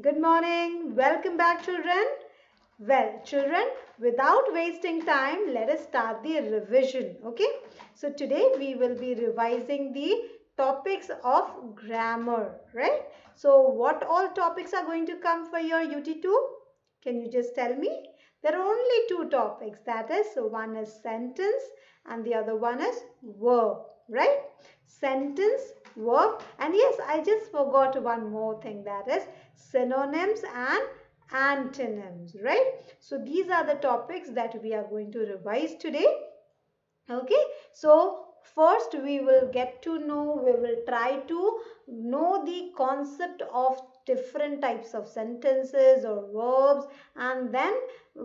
Good morning. Welcome back, children. Well, children, without wasting time, let us start the revision. Okay. So today we will be revising the topics of grammar, right? So what all topics are going to come for your UT2? Can you just tell me? There are only two topics. That is, so one is sentence and the other one is verb, right? Sentence, verb, and yes, I just forgot one more thing, that is synonyms and antonyms, right? So these are the topics that we are going to revise today. Okay, so first we will get to know, we will try to know the concept of different types of sentences or verbs, and then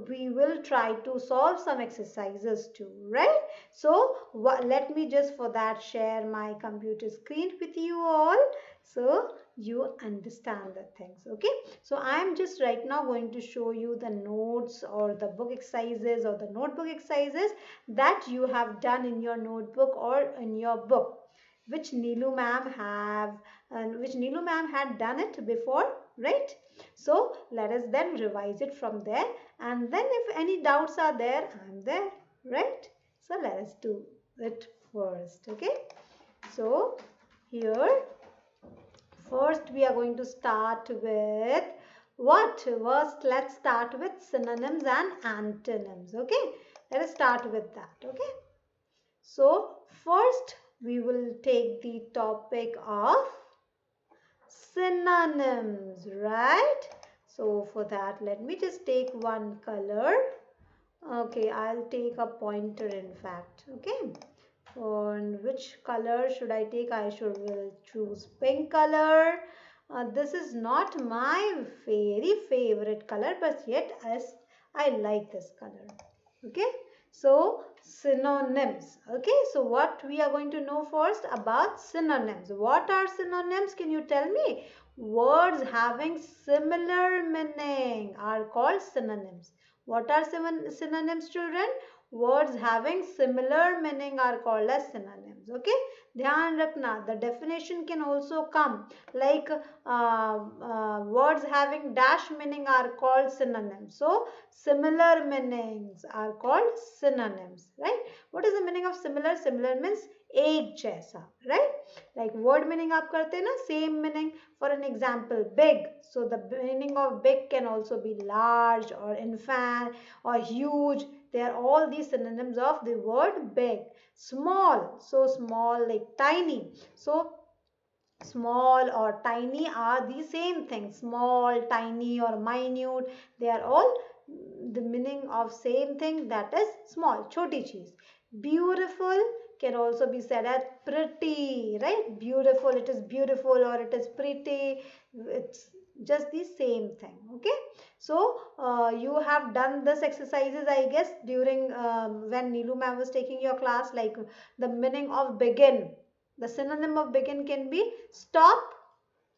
we will try to solve some exercises too, right? So let me just for that share my computer screen with you all so you understand the things. Okay, so I am just right now going to show you the notes or the book exercises or the notebook exercises that you have done in your notebook or in your book, which Neelu ma'am had done it before, right? So let us then revise it from there, and then if any doubts are there, I'm there, right? So let us do it first. Okay, so here first we are going to start with what? First, let's start with synonyms and antonyms. Okay, let us start with that. Okay, so first we will take the topic of synonyms, right? So for that, let me just take one color. Okay, I'll take a pointer in fact. Okay, on which color should I take? I should will choose pink color. This is not my very favorite color, but yet as I like this color. Okay, so synonyms. Okay, so what we are going to know first about synonyms. What are synonyms? Can you tell me? Words having similar meaning are called synonyms. What are synonyms, children? Words having similar meaning are called as synonyms. Okay, ध्यान रखना, the definition can also come like words having dash meaning are called synonyms. So similar meanings are called synonyms, right? What is the meaning of similar? Similar means एक जैसा, right? Like word meaning आप करते हैं ना, same meaning. For an example, big. So the meaning of big can also be large or infant or huge. They are all these synonyms of the word big. Small, so small like tiny. So small or tiny are the same thing. Small, tiny or minute, they are all the meaning of same thing, that is small, choti cheez. Beautiful can also be said as pretty, right? Beautiful, it is beautiful or it is pretty. It's just the same thing. Okay, so you have done this exercises, I guess, during when Neelu ma'am was taking your class, like the meaning of begin. The synonym of begin can be stop,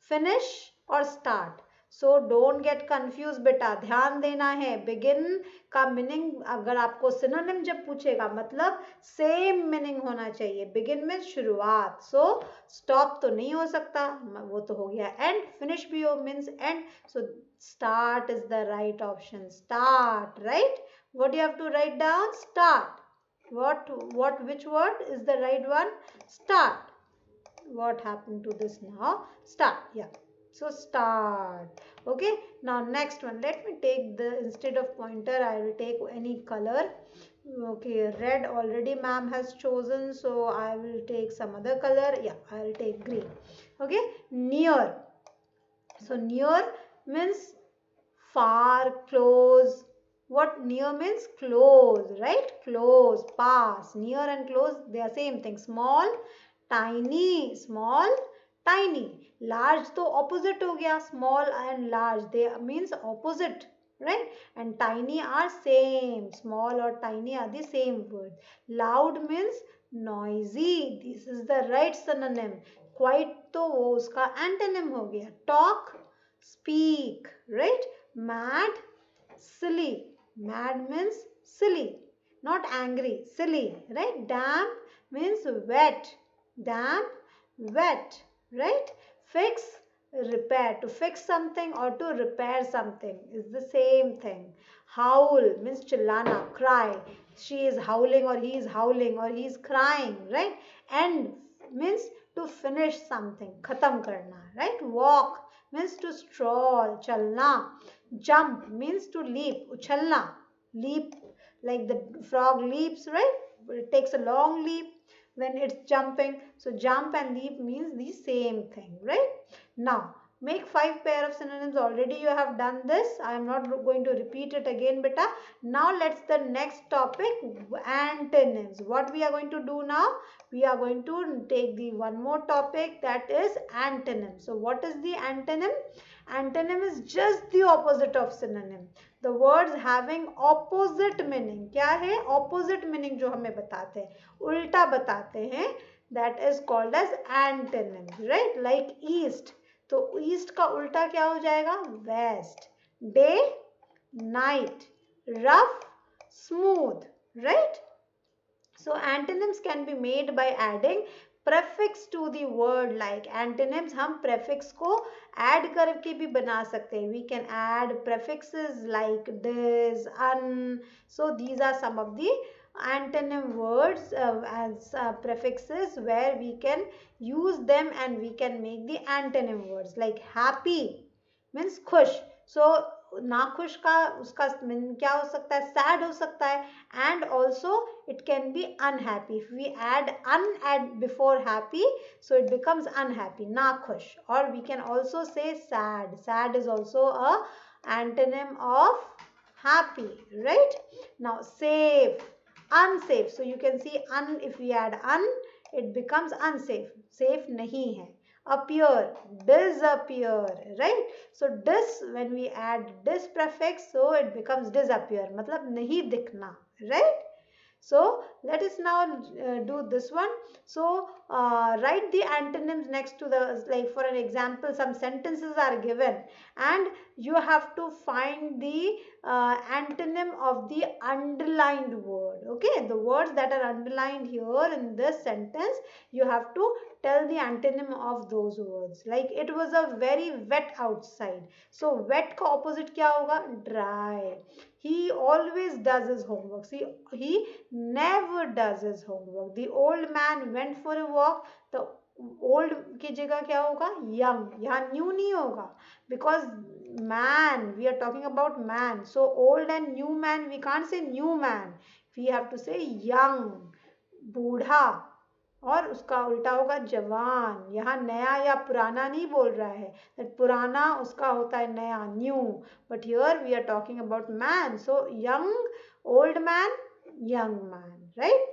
finish or start. So don't get confused बेटा, ध्यान देना है. Begin का meaning अगर आपको synonym जब पूछेगा, मतलब सेम मीनिंग होना चाहिए. Begin में शुरुआत. So stop तो नहीं हो सकता, वो तो हो गया end. Finish भी हो means end. So start is the right option. Start, right? What do you have to write down? Start. Which word is the right one? Start. What happened to this now? Start. Yeah, so start. Okay, now next one, let me take the, instead of pointer I will take any color. Okay, red already ma'am has chosen, so I will take some other color. Yeah, I will take green. Okay, near. So near means far, close. What near means? Close, right? Close, pass. Near and close, they are same thing. Small, tiny, small, tiny. Large तो opposite हो गया. Small and large, they means opposite, right? And tiny are same. Small or tiny are the same word. Loud means noisy. This is the right synonym. Quiet तो वो उसका antonym हो गया. Talk, speak, right? Mad, silly. Mad means silly, not angry, silly, right? Damp means wet. Damp, wet, right? Fix repair, to fix something or to repair something is the same thing. Howl means chillana, cry. She is howling or he is howling or he is crying, right? End means to finish something, khatam karna, right? Walk means to stroll, chalna. Jump means to leap, uchalna, leap like the frog leaps, right? It takes a long leap when it's jumping. So jump and leap means the same thing, right? Now, make 5 pair of synonyms. Already you have done this. I am not going to repeat it again, beta. Now, let's the next topic, antonyms. What we are going to do now? We are going to take the one more topic, that is antonym. So, what is the antonym? Antonym is just the opposite of synonym. The words having opposite meaning. क्या है? Opposite meaning जो हमें बताते हैं, उल्टा बताते हैं, that is called as antonyms, right? Like east. तो ईस्ट का उल्टा क्या हो जाएगा? West. Day, night. Rough, smooth, right? So antonyms can be made by adding prefix to the word. Like antonyms हम prefix को add करके भी बना सकते हैं. We can add prefixes like this, un. So these are some of the antonym words as prefixes where we can use them and we can make the antonym words. Like happy means खुश. So नाखुश का उसका क्या हो सकता है? Sad हो सकता है. And also it can be unhappy. If we add un at before happy, so it becomes unhappy, nakhush. Or we can also say sad. Sad is also a antonym of happy, right? Now safe, unsafe. So you can see un, if we add un, it becomes unsafe. Safe nahi hai. Appear, disappear, right? So dis, when we add dis prefix, so it becomes disappear, matlab nahi dikhna, right? So let us now do this one. So write the antonyms next to the, like for an example, some sentences are given and you have to find the antonym of the underlined word. Okay, the words that are underlined here in this sentence, you have to tell the antonym of those words. Like it was a very wet outside. So wet ka opposite kya hoga? Dry. He always does his homework. See, he never does his homework. The old man went for a walk. The old की जगह क्या होगा? Young. यहाँ new नहीं होगा. Because man, we are talking about man. So old and new man, we can't say new man. We have to say young. बूढ़ा. और उसका उल्टा होगा जवान. यहाँ नया या पुराना नहीं बोल रहा है. That पुराना उसका होता है नया, new. But here we are talking about man. So young, old man, young man, right?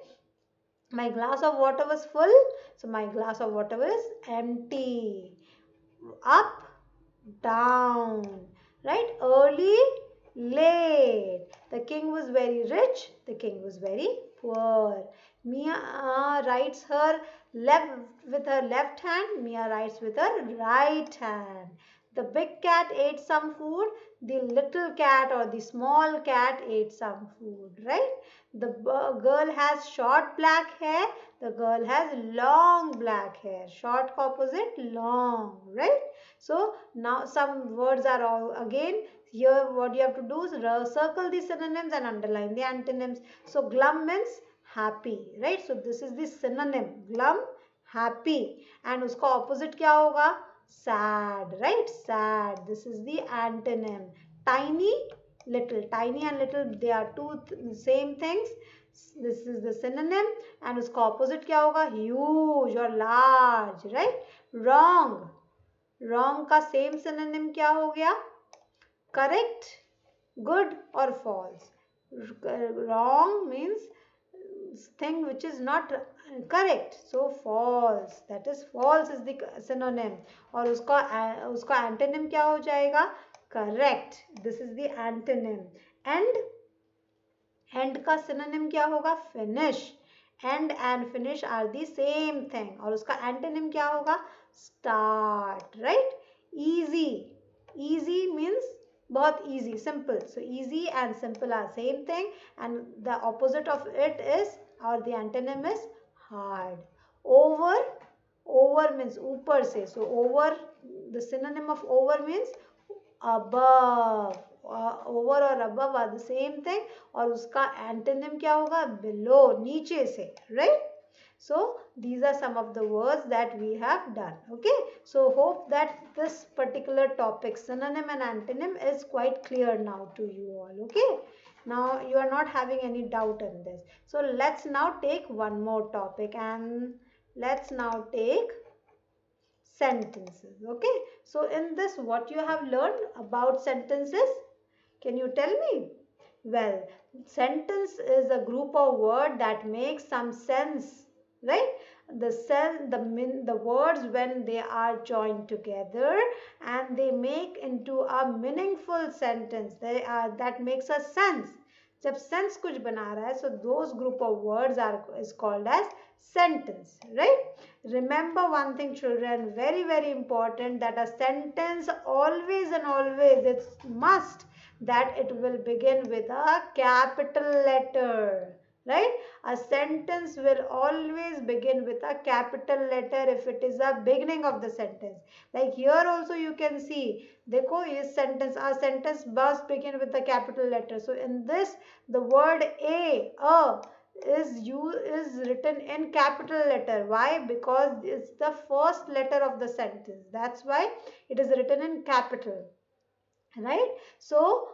My glass of water was full, so my glass of water was empty. Up, down, right? Early, late. The king was very rich, the king was very poor. Mia writes her left with her left hand, Mia writes with her right hand. The big cat ate some food, the little cat or the small cat ate some food, right? The girl has short black hair, the girl has long black hair. Short opposite long, right? So now some words are all again. Here what you have to do is circle the synonyms and underline the antonyms. So glum means happy, right? So this is the synonym, glum, happy. And uska opposite kya hoga? Sad, right? Sad. This is the antonym. Tiny, little. Tiny and little, they are two same things. This is the synonym. And uska opposite kya hoga? Huge or large, right? Wrong. Wrong का same synonym क्या हो गया? Correct, good or false. Wrong means thing which is not correct. So false. That is false is the synonym. और उसका antonym क्या हो जाएगा? Correct. This is the antonym. End का synonym क्या होगा? Finish. End and finish are the same thing. और उसका antonym क्या होगा? Start, right? Easy. Easy means बहुत easy, simple. So easy and simple are same thing, and the opposite of it is, or the antonym is hard. Over, over means ऊपर से. So over the synonym of over means above. Over और above are the same thing, और उसका antonym क्या होगा? Below, नीचे से, right? So these are some of the words that we have done. Okay, so hope that this particular topic, synonym and antonym, is quite clear now to you all. Okay, now you are not having any doubt in this. So let's now take one more topic, and let's now take sentences. Okay, so in this, what you have learned about sentences, can you tell me? Well, sentence is a group of words that make some sense, right? The words, when they are joined together and they make into a meaningful sentence, that makes a sense. जब sense कुछ बना रहा है, so those group of words is called as sentence, right? Remember one thing, children, very very important, that a sentence always and always, it's must that it will begin with a capital letter, right? A sentence will always begin with a capital letter if it is a beginning of the sentence. Like here also you can see, देखो ये sentence, a sentence must begin with a capital letter. So in this, the word a is written in capital letter. Why? Because it's the first letter of the sentence. That's why it is written in capital, right? So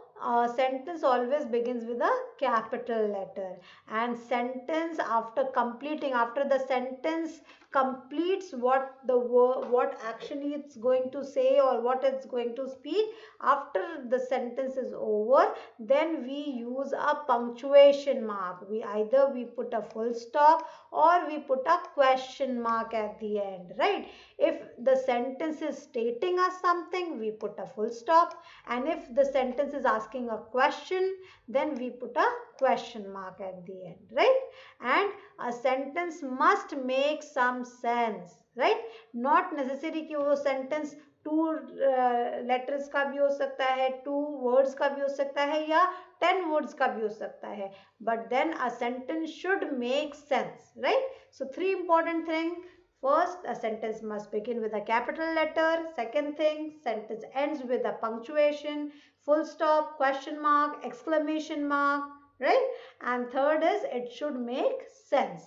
sentence always begins with a capital letter, and sentence, after the sentence completes what actually it's going to say or what it's going to speak, after the sentence is over, then we use a punctuation mark. Either we put a full stop or we put a question mark at the end, right? If the sentence is stating us something, we put a full stop, and if the sentence is asking a question, then we put a question mark at the end, right? And a sentence must make some sense, right? Not necessary कि वो sentence two letters का भी हो सकता है, 2 words का भी हो सकता है, या 10 words का भी हो सकता है, but then a sentence should make sense, right? So 3 important things. First, a sentence must begin with a capital letter. Second thing, sentence ends with a punctuation, full stop, question mark, exclamation mark, right? And third is, it should make sense.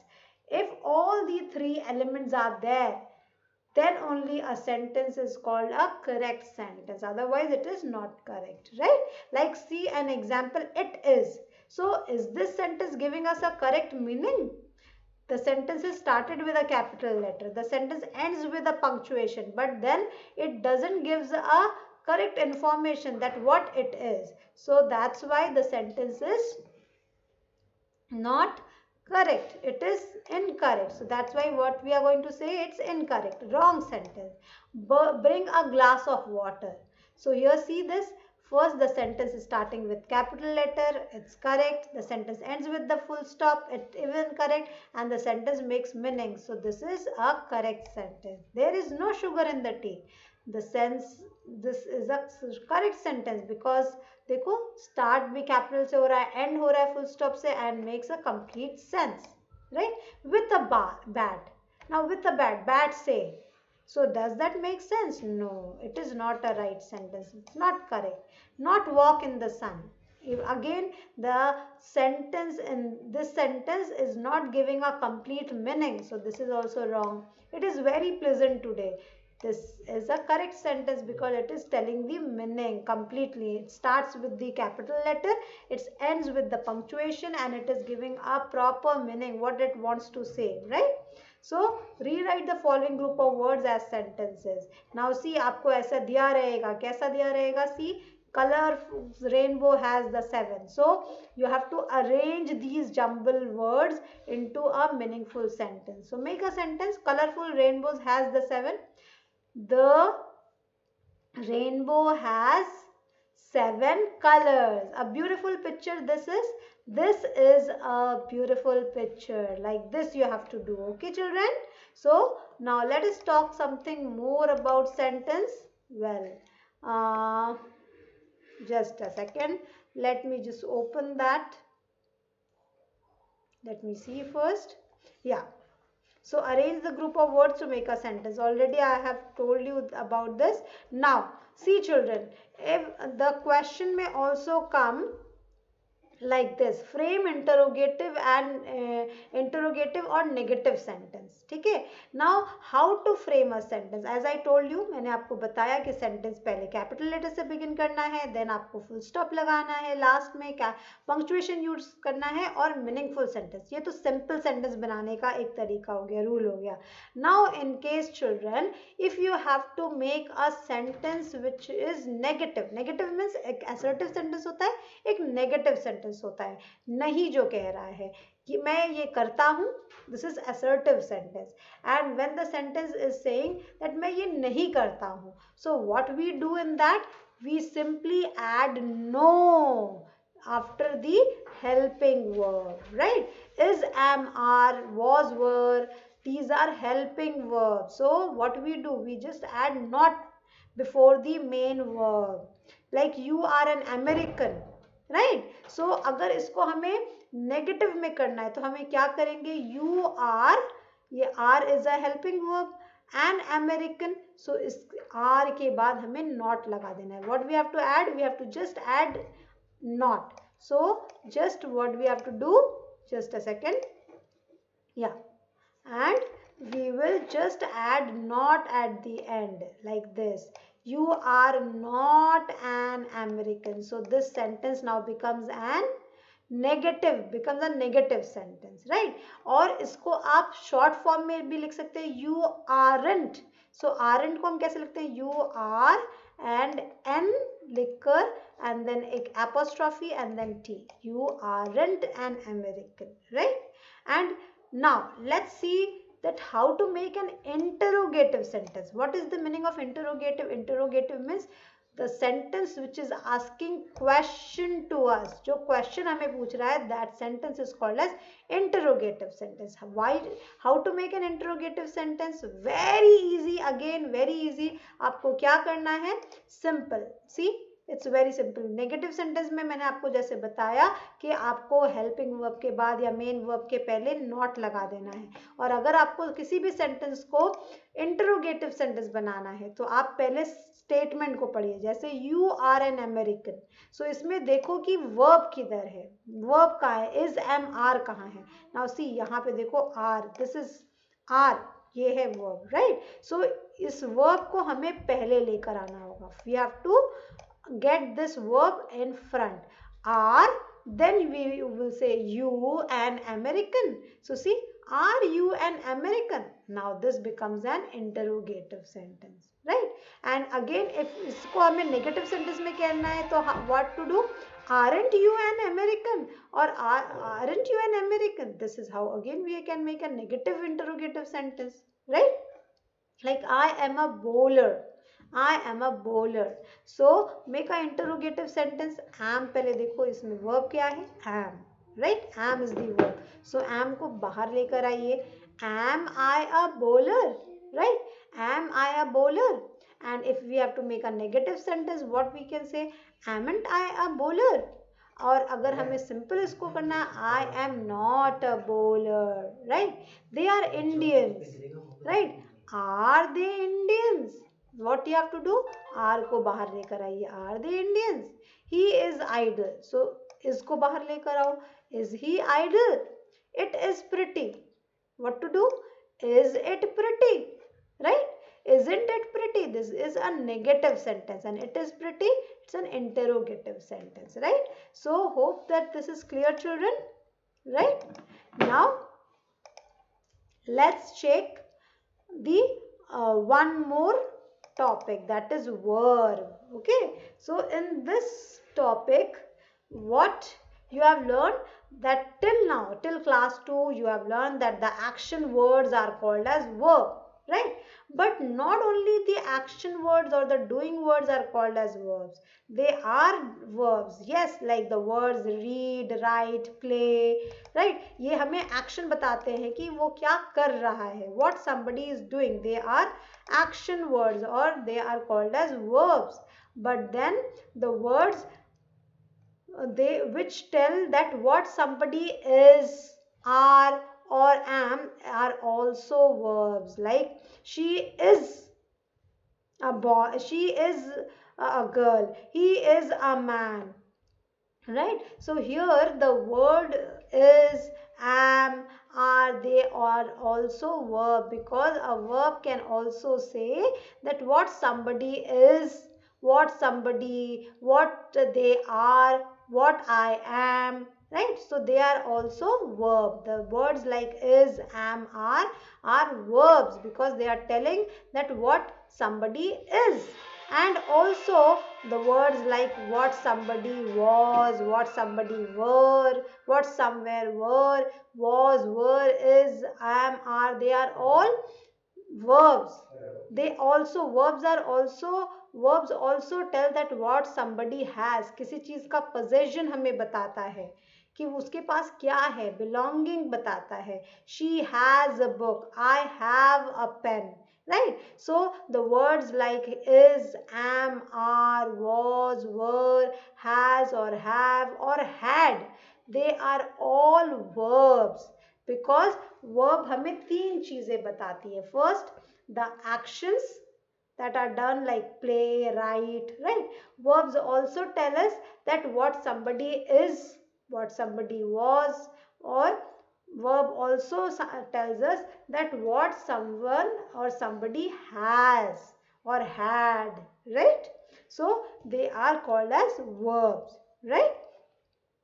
If all the 3 elements are there, then only a sentence is called a correct sentence. Otherwise, it is not correct, right? Like, see an example, it is. So, is this sentence giving us a correct meaning? The sentence is started with a capital letter. The sentence ends with a punctuation, but then it doesn't give a correct information that what it is. So that's why the sentence is not correct. It is incorrect. So that's why what we are going to say, it's incorrect. Wrong sentence. Bring a glass of water. So here see this. First, the sentence is starting with capital letter, it's correct. The sentence ends with the full stop, it's even correct. And the sentence makes meaning. So this is a correct sentence. There is no sugar in the tea. This is a correct sentence because देखो start भी capital से हो रहा है, end हो रहा है full stop से, and makes a complete sense, right? With a bat. Now with a bat say. So does that make sense? No, it is not a right sentence. It's not correct. Not walk in the sun. Again, the sentence in this sentence is not giving a complete meaning. So this is also wrong. It is very pleasant today. This is a correct sentence because it is telling the meaning completely. It starts with the capital letter, it ends with the punctuation, and it is giving a proper meaning, what it wants to say, right? So rewrite the following group of words as sentences. Now see, आपको ऐसा दिया रहेगा, कैसा दिया रहेगा? See, color rainbow has the 7. So you have to arrange these jumble words into a meaningful sentence. So make a sentence, colorful rainbows has the 7. The rainbow has 7 colors. A beautiful picture this is. This is a beautiful picture. Like this you have to do. Okay, children? So, now let us talk something more about sentence. Well, just a second. Let me just open that. Let me see first. Yeah. So arrange the group of words to make a sentence. Already I have told you about this. Now see children, if the question may also come like this, frame interrogative and interrogative or negative sentence. ठीक है. Now how to frame a sentence? As I told you, मैंने आपको बताया कि sentence पहले capital letter से begin करना है, then आपको full stop लगाना है, last में punctuation use करना है और meaningful sentence. ये तो simple sentence बनाने का एक तरीका हो गया, rule हो गया. Now in case children, if you have to make a sentence which is negative, negative means एक assertive sentence होता है, एक negative sentence होता है, नहीं जो कह रहा है कि मैं ये करता हूं, this is assertive sentence. And when the sentence is saying that मैं ये नहीं करता हूं, so what we do in that, we simply add no after the helping verb, right? Is, am, are, was, were, these are helping verbs. So what we do, we just add not before the main verb. Like you are an American, right. So अगर इसको हमें negative में करना है तो हमें क्या करेंगे, यू आर, ये are is a helping verb, an American. So इस आर के बाद हमें नॉट लगा देना है. What we have to add, we have to just add not. So just what we have to do, just a second, yeah, and we will just add not at the end like this. You are not an American. So this sentence now becomes a negative sentence, right? और इसको आप short form में भी लिख सकते हैं, you aren't. So aren't को हम कैसे लिखते हैं, you are and n लिखकर and then एक apostrophe and then t. You aren't an American, right? And now let's see that how to make an interrogative sentence. What is the meaning of interrogative? Interrogative means the sentence which is asking question to us. जो question हमें पूछ रहा है, that sentence is called as interrogative sentence. Why? How to make an interrogative sentence? Very easy. Again very easy. आपको क्या करना है? Simple. See, it's very simple. Negative sentence में मैंने आपको जैसे बताया कि आपको हेल्पिंग वर्ब के बाद या मेन वर्ब के पहले नॉट लगा देना है. और अगर आपको किसी भी सेंटेंस को इंटरोगेटिव सेंटेंस बनाना है तो आप पहले स्टेटमेंट को पढ़िए. जैसे यू आर एन अमेरिकन. सो इसमें देखो कि वर्ब किधर है, वर्ब कहाँ है, इज, एम, आर कहाँ है. नाउ सी यहाँ पे देखो आर, दिस इज आर, ये है वर्ब, राइट. सो इस वर्ब को हमें पहले लेकर आना होगा. We have to get this verb in front. Are, then we will say you an American. So see, are you an American? Now this becomes an interrogative sentence, right? And again if इसको हमें negative sentence में कहना है तो what to do? Aren't you an American? Or aren't you an American? This is how again we can make a negative interrogative sentence, right? Like I am a bowler. I am a bowler. So make a interrogative sentence. Am पहले देखो इसमें verb क्या है, am, right? Am is the verb. So am को बाहर लेकर आइए. Am I a bowler? Right? Am I a bowler? And if we have to make a negative sentence, what we can say? Amn't I a bowler? और अगर हमें simple इसको करना है, I am not a bowler, right? They are Indians, right? Are they Indians? What you have to do? R को बाहर लेकर आइए. Are they Indians? He is idle. So इसको बाहर लेकर आओ. Is he idle? It is pretty. What to do? Is it pretty? Right? Isn't it pretty? This is a negative sentence and it is pretty. It's an interrogative sentence, right? So hope that this is clear, children. Right? Now let's check the one more topic, that is verb. Okay, so in this topic what you have learned, that till now, till class 2 you have learned that the action words are called as verb, right? But not only the action words or the doing words are called as verbs, they are verbs. Yes, like the words read, write, play, right? ये हमें action बताते हैं कि वो क्या कर रहा है. What somebody is doing, they are action words or they are called as verbs. But then the words they which tell that what somebody is, are or am are also verbs. Like she is a boy, she is a girl, he is a man, right? So here the word is, am, are, they are also verb, because a verb can also say that what somebody is, what they are, what I am, right? So they are also verb. The words like is, am, are verbs because they are telling that what somebody is. And also the words like what somebody was, what somebody were, what somewhere were, was, were, is, am, are, they are all verbs. They also verbs also tell that what somebody has, किसी चीज का possession हमें बताता है कि उसके पास क्या है, belonging बताता है. She has a book, I have a pen, right? So the words like is, am, are, was, were, has or have or had, they are all verbs. Because verb हमें तीन चीजें बताती है. First, the actions that are done like play, write, right? Verbs also tell us that what somebody is, what somebody was, or verb also tells us that what someone or somebody has or had, right? So they are called as verbs, right?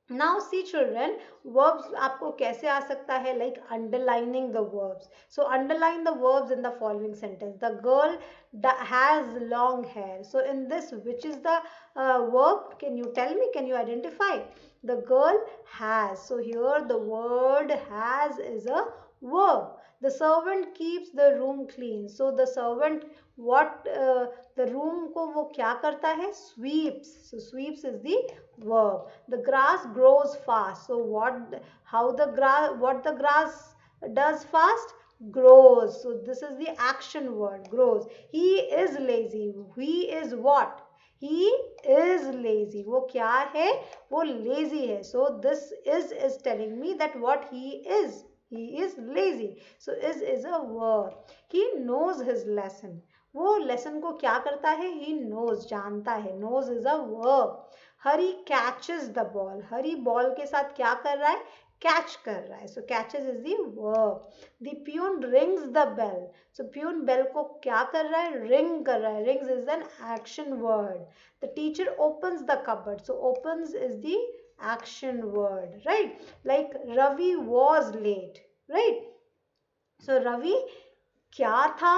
Now see children, verbs आपको कैसे आ सकता है, like underlining the verbs. So underline the verbs in the following sentence. The girl has long hair. So in this, which is the verb? Can you tell me? Can you identify? The girl has. So here the word has is a verb. The servant keeps the room clean. So the servant what the room को वो क्या करता है? Sweeps. So sweeps is the verb. The grass grows fast. So what the grass does fast? Grows. So this is the action word, grows. He is lazy. He is what? He is lazy. वो क्या है? वो lazy है. So this is telling me that what he is. He is lazy. So is a verb. He knows his lesson. वो lesson को क्या करता है? He knows, जानता है. Knows is a verb. Hari catches the ball. Hari ball के साथ क्या कर रहा है? कैच कर रहा है. So catches is the verb. The peon rings the bell. So peon bell को क्या कर रहा है? रिंग कर रहा है. Rings is an action word. The teacher opens the cupboard. So opens is the action word, right? Like Ravi was late, right? So Ravi क्या था?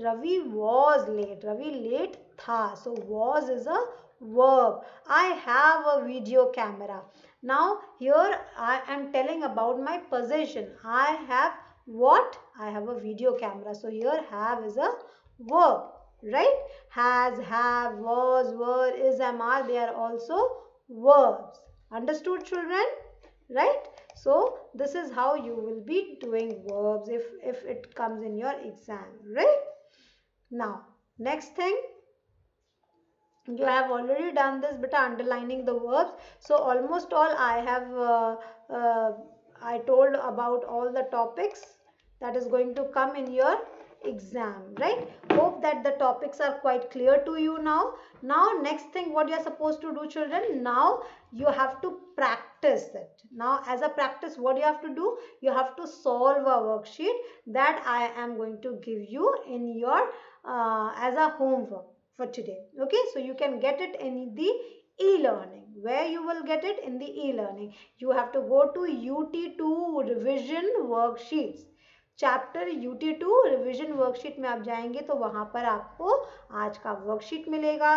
Ravi was late. Ravi late tha. So was is a verb. I have a video camera. Now here I am telling about my possession. I have what? I have a video camera. So here have is a verb, right? Has, have, was, were, is, am, are, they are also verbs. Understood children? Right? So this is how you will be doing verbs if it comes in your exam, right? Now, next thing, you have already done this beta underlining the verbs. So almost all I have I told about all the topics that is going to come in your exam, right? Hope that the topics are quite clear to you now. Now next thing what you are supposed to do children, now you have to practice it. Now as a practice what you have to do, you have to solve a worksheet that I am going to give you in your as a homework for today. Okay, so you can get it in the e-learning. Where you will get it? In the e-learning. You have to go to UT2 revision worksheets. Chapter UT2 revision worksheet में आप जाएंगे तो वहां पर आपको आज का worksheet मिलेगा.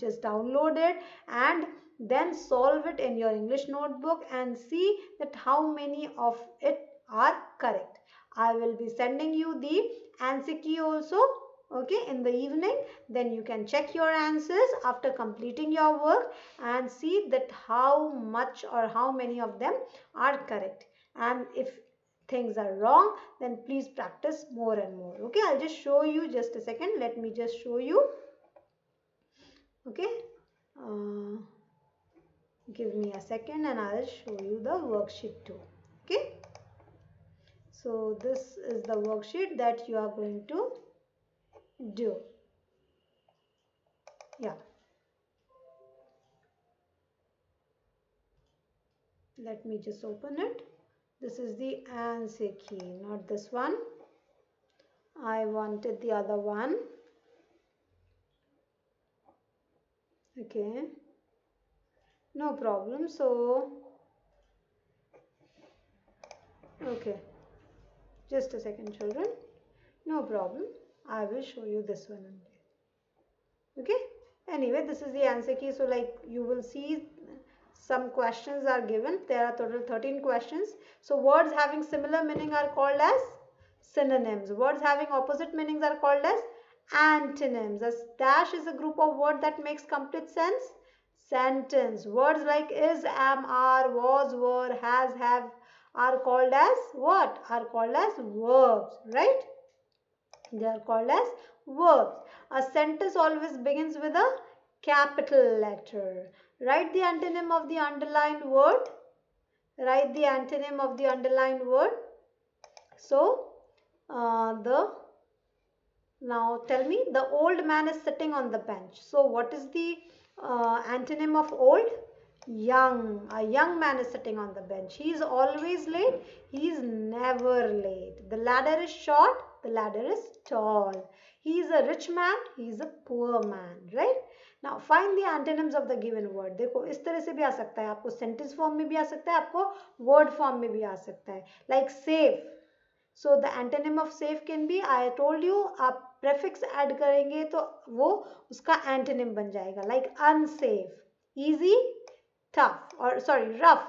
Just download it and then solve it in your English notebook and see that how many of it are correct. I will be sending you the answer key also, okay, in the evening. Then you can check your answers after completing your work and see that how much or how many of them are correct. And if things are wrong, then please practice more and more. Okay, I'll just show you, just a second, let me just show you. Okay, give me a second and I'll show you the worksheet too. Okay, So this is the worksheet that you are going to do. Yeah. Let me just open it. This is the answer key, not this one. I wanted the other one. Okay. No problem. So, okay. Just a second, children. No problem. I will show you this one only. Okay. Anyway, this is the answer key. So, like you will see some questions are given. There are total 13 questions. So, words having similar meaning are called as synonyms. Words having opposite meanings are called as antonyms. A dash is a group of words that makes complete sense. Sentence. Words like is, am, are, was, were, has, have are called as what? Are called as verbs, right? They are called as verbs. A sentence always begins with a capital letter. Write the antonym of the underlined word. Write the antonym of the underlined word. So, now tell me, the old man is sitting on the bench. So, what is the antonym of old? Young. A young man is sitting on the bench. He is always late. He is never late. The ladder is short. The ladder is tall. He is a rich man. He is a poor man. Right? Now find the antonyms of the given word. देखो इस तरह से भी आ सकता है, आपको sentence form में भी आ सकता है, आपको वर्ड फॉर्म में भी आ सकता है. Like safe. So the antonym of safe can be, I told you, आप prefix add करेंगे तो वो उसका antonym बन जाएगा. Like unsafe, easy, tough, or sorry, rough,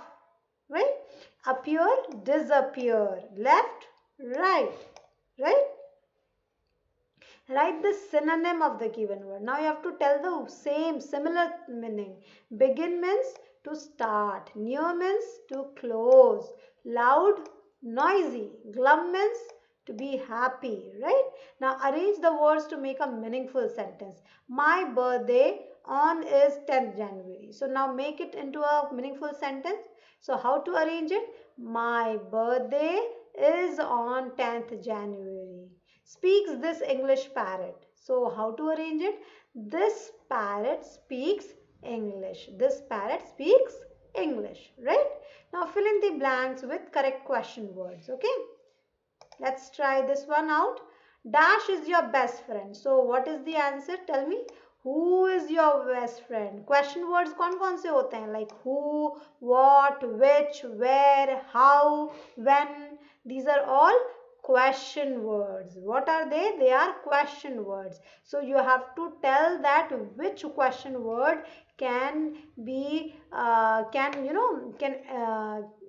right? Appear, disappear, left, right, right? Write the synonym of the given word. Now you have to tell the same, similar meaning. Begin means to start. Near means to close. Loud, noisy. Glum means to be happy, right? Now arrange the words to make a meaningful sentence. My birthday on is 10th January. So now make it into a meaningful sentence. So how to arrange it? My birthday is on 10th January. Speaks this English parrot. So how to arrange it? This parrot speaks English. This parrot speaks English, right? Now fill in the blanks with correct question words, okay? Let's try this one out. Dash is your best friend. So what is the answer? Tell me. Who is your best friend? Question words कौन-कौन से होते हैं? Like who, what, which, where, how, when. These are all question words. What are they? They are question words. So you have to tell that which question word can be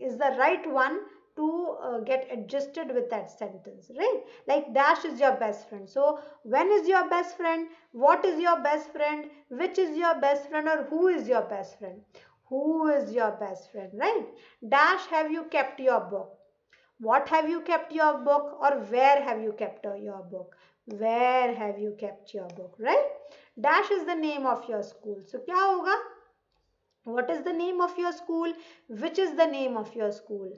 is the right one to get adjusted with that sentence, right? Like dash is your best friend. So when is your best friend? What is your best friend? Which is your best friend? Or who is your best friend? Who is your best friend, right? Dash have you kept your book? What have you kept your book? Or where have you kept your book? Where have you kept your book, right? Dash is the name of your school. So क्या होगा? What is the name of your school? Which is the name of your school?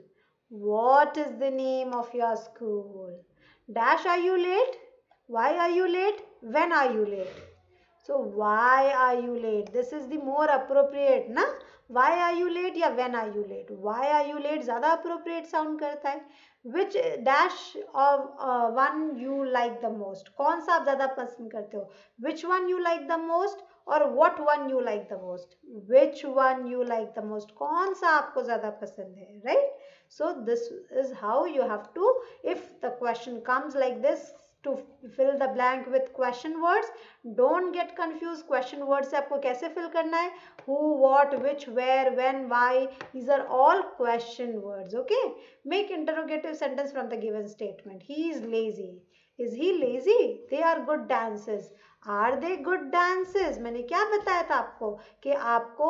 What is the name of your school? Dash, are you late? Why are you late? When are you late? So why are you late? This is the more appropriate, ना? Why are you late या when are you late? Why are you late ज़्यादा appropriate sound करता है. Which dash of one you like the most? कौन सा आप ज़्यादा पसंद करते हो? Which one you like the most? और what one you like the most? Which one you like the most? कौन सा आपको ज़्यादा पसंद है, right? So this is how you have to, if the question comes like this, to fill the blank with question words. Don't get confused. Question words से आपको कैसे fill करना है? Who, what, which, where, when, why. These are all question words. Okay. Make interrogative sentence from the given statement. He is lazy. Is he lazy? They are good dancers. Are they good dances? मैंने क्या बताया था आपको कि आपको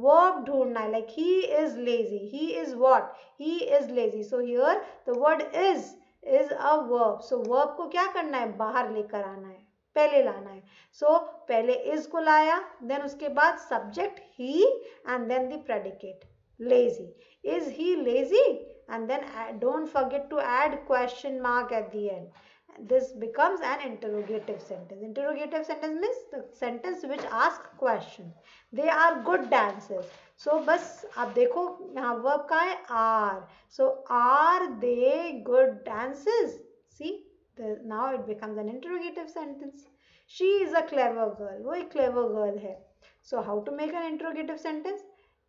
verb ढूंढना है. Like he is lazy. He is what? He is lazy. So here the word is a verb. So verb को क्या करना है? बाहर लेकर आना है, पहले लाना है. So पहले is को लाया, then उसके बाद subject he and then the predicate lazy. Is he lazy? and then don't forget to add question mark at the end. This becomes an interrogative sentence. Interrogative sentence means the sentence which ask question. They are good dancers. So बस आप देखो यहाँ verb कहाँ है? Are. So are they good dancers? See, now it becomes an interrogative sentence. She is a clever girl. वो एक clever girl है. So how to make an interrogative sentence?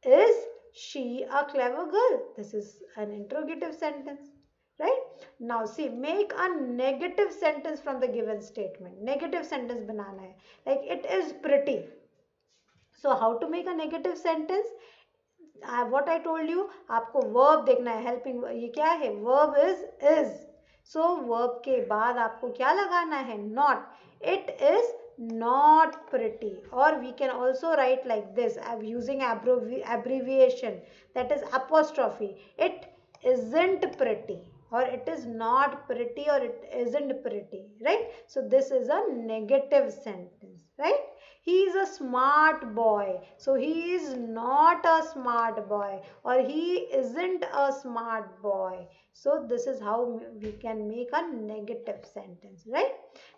Is she a clever girl? This is an interrogative sentence. Right? Now see, make a negative sentence from the given statement. Negative sentence banana hai. Like it is pretty. So how to make a negative sentence? What I told you, आपको verb देखना है. Helping ये क्या है? Verb is. So verb के बाद आपको क्या लगाना है? Not. It is not pretty. Or we can also write like this, using abbreviation, that is apostrophe. It isn't pretty, or it is not pretty, or it isn't pretty, right? So this is a negative sentence, right? He is a smart boy, so he is not a smart boy, or he isn't a smart boy. So this is how we can make a negative sentence, right?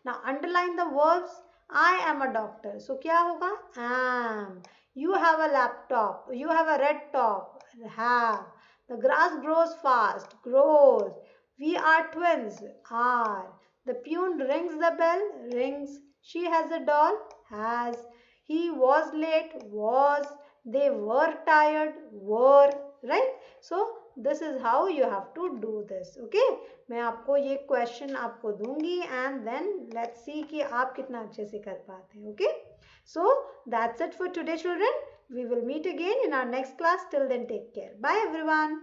Now underline the verbs. I am a doctor, so क्या होगा? Am. You have a laptop, you have a red top, have. The grass grows fast, grows. We are twins, are. The peon rings the bell, rings. She has a doll, has. He was late, was. They were tired, were. Right? So this is how you have to do this. Okay? मैं आपको ये question आपको दूंगी and then let's see कि आप कितना अच्छे से कर पाते हैं. Okay? So that's it for today, children. We will meet again in our next class. Till then, take care. Bye everyone.